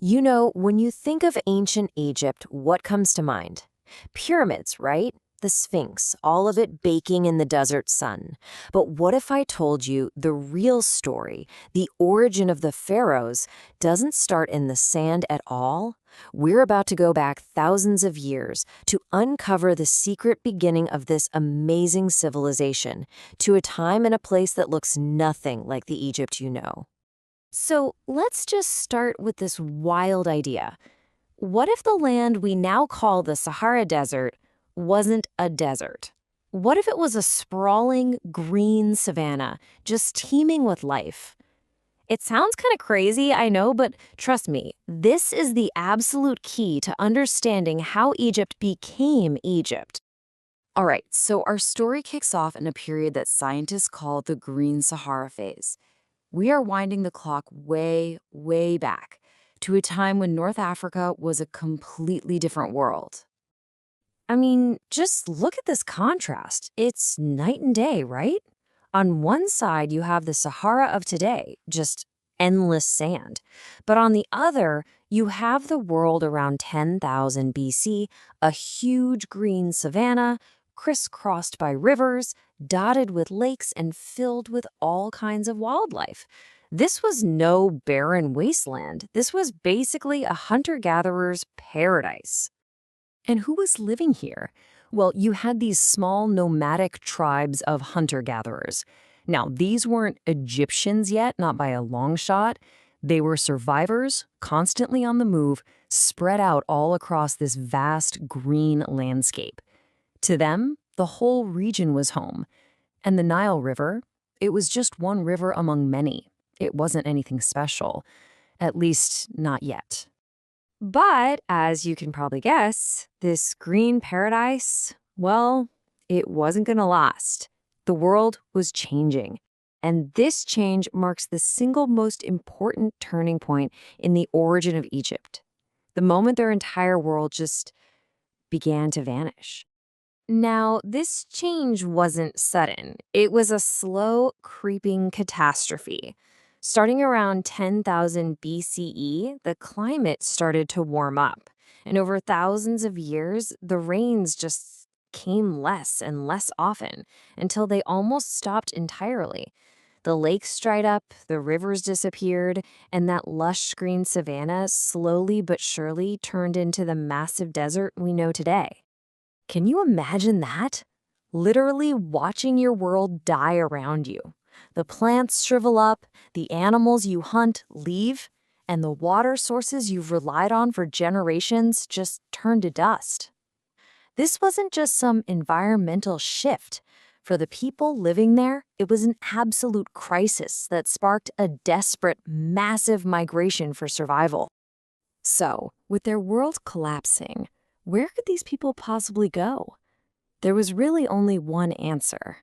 When you think of ancient Egypt, what comes to mind? Pyramids, right? The Sphinx, all of it baking in the desert sun. But what if I told you the real story, the origin of the pharaohs, doesn't start in the sand at all? We're about to go back thousands of years to uncover the secret beginning of this amazing civilization, to a time and a place that looks nothing like the Egypt you know. So let's just start with this wild idea. What if the land we now call the Sahara Desert wasn't a desert? What if it was a sprawling green savanna, just teeming with life? It sounds kind of crazy, I know, but trust me, this is the absolute key to understanding how Egypt became Egypt. All right, so our story kicks off in a period that scientists call the Green Sahara phase. We are winding the clock way, way back to a time when North Africa was a completely different world. I mean, just look at this contrast. It's night and day, right? On one side, you have the Sahara of today, just endless sand. But on the other, you have the world around 10,000 BC, a huge green savanna, crisscrossed by rivers, dotted with lakes, and filled with all kinds of wildlife. This was no barren wasteland. This was basically a hunter-gatherer's paradise. And who was living here? Well, you had these small nomadic tribes of hunter-gatherers. Now, these weren't Egyptians yet, not by a long shot. They were survivors, constantly on the move, spread out all across this vast green landscape. To them, the whole region was home. And the Nile River, it was just one river among many. It wasn't anything special, at least not yet. But, as you can probably guess, this green paradise, well, it wasn't going to last. The world was changing. And this change marks the single most important turning point in the origin of Egypt. The moment their entire world just began to vanish. Now, this change wasn't sudden. It was a slow, creeping catastrophe. Starting around 10,000 BCE, the climate started to warm up. And over thousands of years, the rains just came less and less often until they almost stopped entirely. The lakes dried up, the rivers disappeared, and that lush green savanna slowly but surely turned into the massive desert we know today. Can you imagine that? Literally watching your world die around you. The plants shrivel up, the animals you hunt leave, and the water sources you've relied on for generations just turn to dust. This wasn't just some environmental shift. For the people living there, it was an absolute crisis that sparked a desperate, massive migration for survival. So, with their world collapsing, where could these people possibly go? There was really only one answer.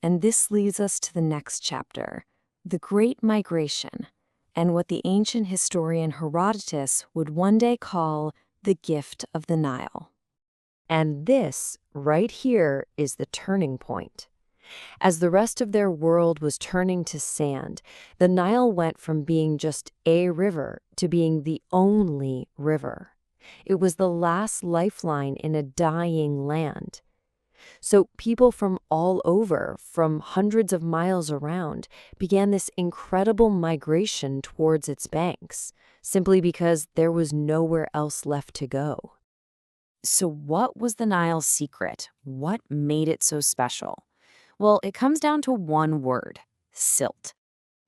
And this leads us to the next chapter, the Great Migration, and what the ancient historian Herodotus would one day call the gift of the Nile. And this, right here, is the turning point. As the rest of their world was turning to sand, the Nile went from being just a river to being the only river. It was the last lifeline in a dying land. So people from all over, from hundreds of miles around, began this incredible migration towards its banks, simply because there was nowhere else left to go. So what was the Nile's secret? What made it so special? Well, it comes down to one word: silt.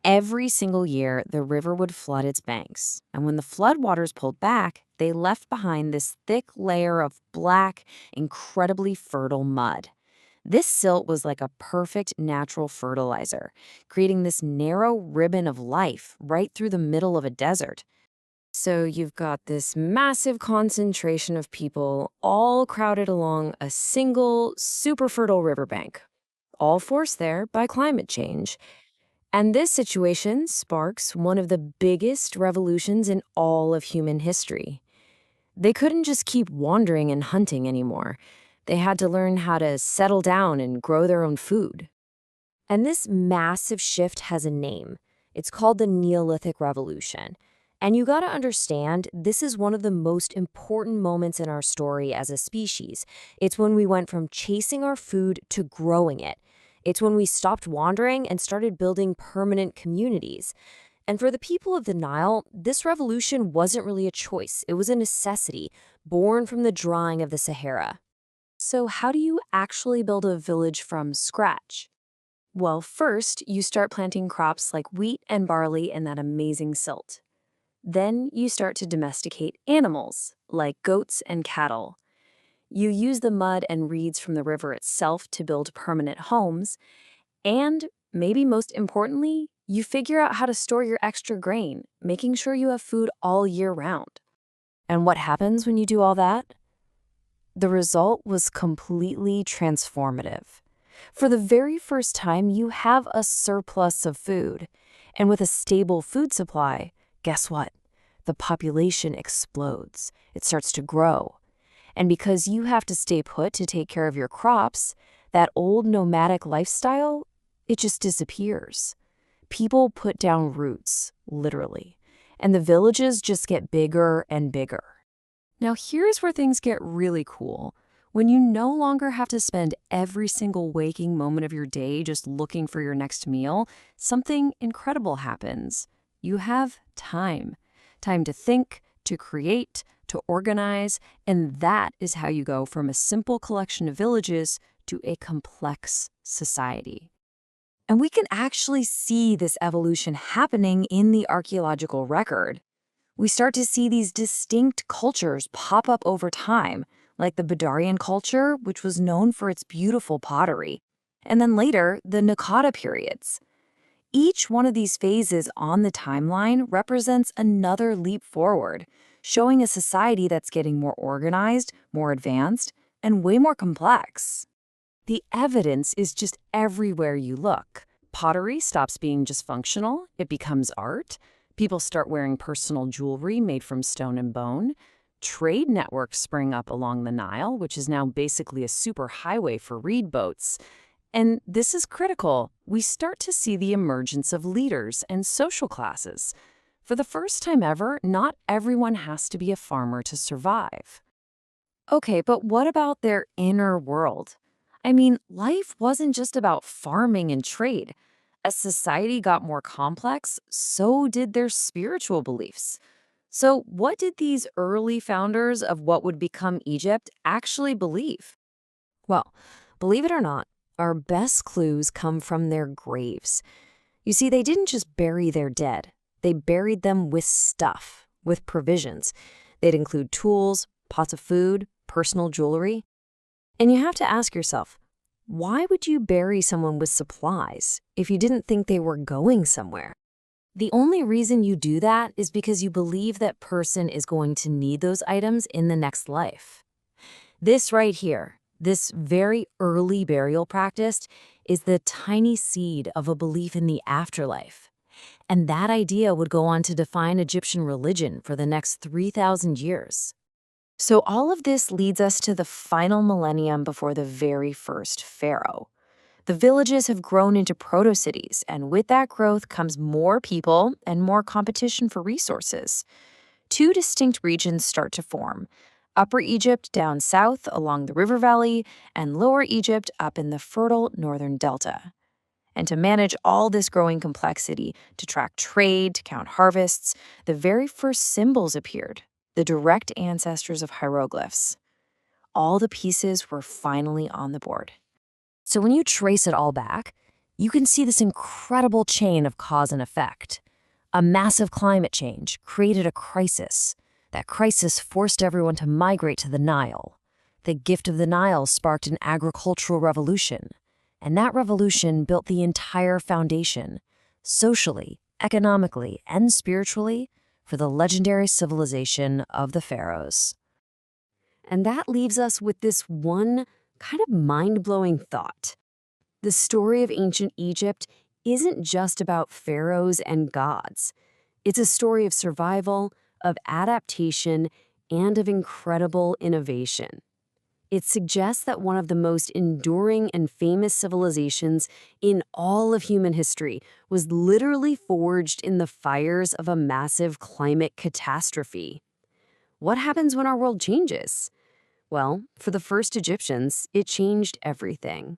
Every single year, the river would flood its banks, and when the floodwaters pulled back, they left behind this thick layer of black, incredibly fertile mud. This silt was like a perfect natural fertilizer, creating this narrow ribbon of life right through the middle of a desert. So you've got this massive concentration of people all crowded along a single, super fertile riverbank, all forced there by climate change. And this situation sparks one of the biggest revolutions in all of human history. They couldn't just keep wandering and hunting anymore. They had to learn how to settle down and grow their own food. And this massive shift has a name. It's called the Neolithic Revolution. And you gotta understand, this is one of the most important moments in our story as a species. It's when we went from chasing our food to growing it. It's when we stopped wandering and started building permanent communities. And for the people of the Nile, this revolution wasn't really a choice. It was a necessity, born from the drying of the Sahara. So how do you actually build a village from scratch? Well, first, you start planting crops like wheat and barley in that amazing silt. Then you start to domesticate animals, like goats and cattle. You use the mud and reeds from the river itself to build permanent homes. And, maybe most importantly, you figure out how to store your extra grain, making sure you have food all year round. And what happens when you do all that? The result was completely transformative. For the very first time, you have a surplus of food. And with a stable food supply, guess what? The population explodes. It starts to grow. And because you have to stay put to take care of your crops, that old nomadic lifestyle, it just disappears. People put down roots, literally. And the villages just get bigger and bigger. Now here's where things get really cool. When you no longer have to spend every single waking moment of your day just looking for your next meal, something incredible happens. You have time. Time to think, to create, to organize, and that is how you go from a simple collection of villages to a complex society. And we can actually see this evolution happening in the archaeological record. We start to see these distinct cultures pop up over time, like the Badarian culture, which was known for its beautiful pottery, and then later, the Naqada periods. Each one of these phases on the timeline represents another leap forward, showing a society that's getting more organized, more advanced, and way more complex. The evidence is just everywhere you look. Pottery stops being just functional, it becomes art. People start wearing personal jewelry made from stone and bone. Trade networks spring up along the Nile, which is now basically a superhighway for reed boats. And this is critical. We start to see the emergence of leaders and social classes. For the first time ever, not everyone has to be a farmer to survive. Okay, but what about their inner world? I mean, life wasn't just about farming and trade. As society got more complex, so did their spiritual beliefs. So, what did these early founders of what would become Egypt actually believe? Well, believe it or not, our best clues come from their graves. You see, they didn't just bury their dead. They buried them with stuff, with provisions. They'd include tools, pots of food, personal jewelry. And you have to ask yourself, why would you bury someone with supplies if you didn't think they were going somewhere? The only reason you do that is because you believe that person is going to need those items in the next life. This right here, this very early burial practice, is the tiny seed of a belief in the afterlife. And that idea would go on to define Egyptian religion for the next 3,000 years. So all of this leads us to the final millennium before the very first pharaoh. The villages have grown into proto-cities, and with that growth comes more people and more competition for resources. Two distinct regions start to form: Upper Egypt down south along the river valley, and Lower Egypt up in the fertile northern delta. And to manage all this growing complexity, to track trade, to count harvests, the very first symbols appeared, the direct ancestors of hieroglyphs. All the pieces were finally on the board. So when you trace it all back, you can see this incredible chain of cause and effect. A massive climate change created a crisis. That crisis forced everyone to migrate to the Nile. The gift of the Nile sparked an agricultural revolution. And that revolution built the entire foundation, socially, economically, and spiritually, for the legendary civilization of the pharaohs. And that leaves us with this one kind of mind-blowing thought. The story of ancient Egypt isn't just about pharaohs and gods. It's a story of survival, of adaptation, and of incredible innovation. It suggests that one of the most enduring and famous civilizations in all of human history was literally forged in the fires of a massive climate catastrophe. What happens when our world changes? Well, for the first Egyptians, it changed everything.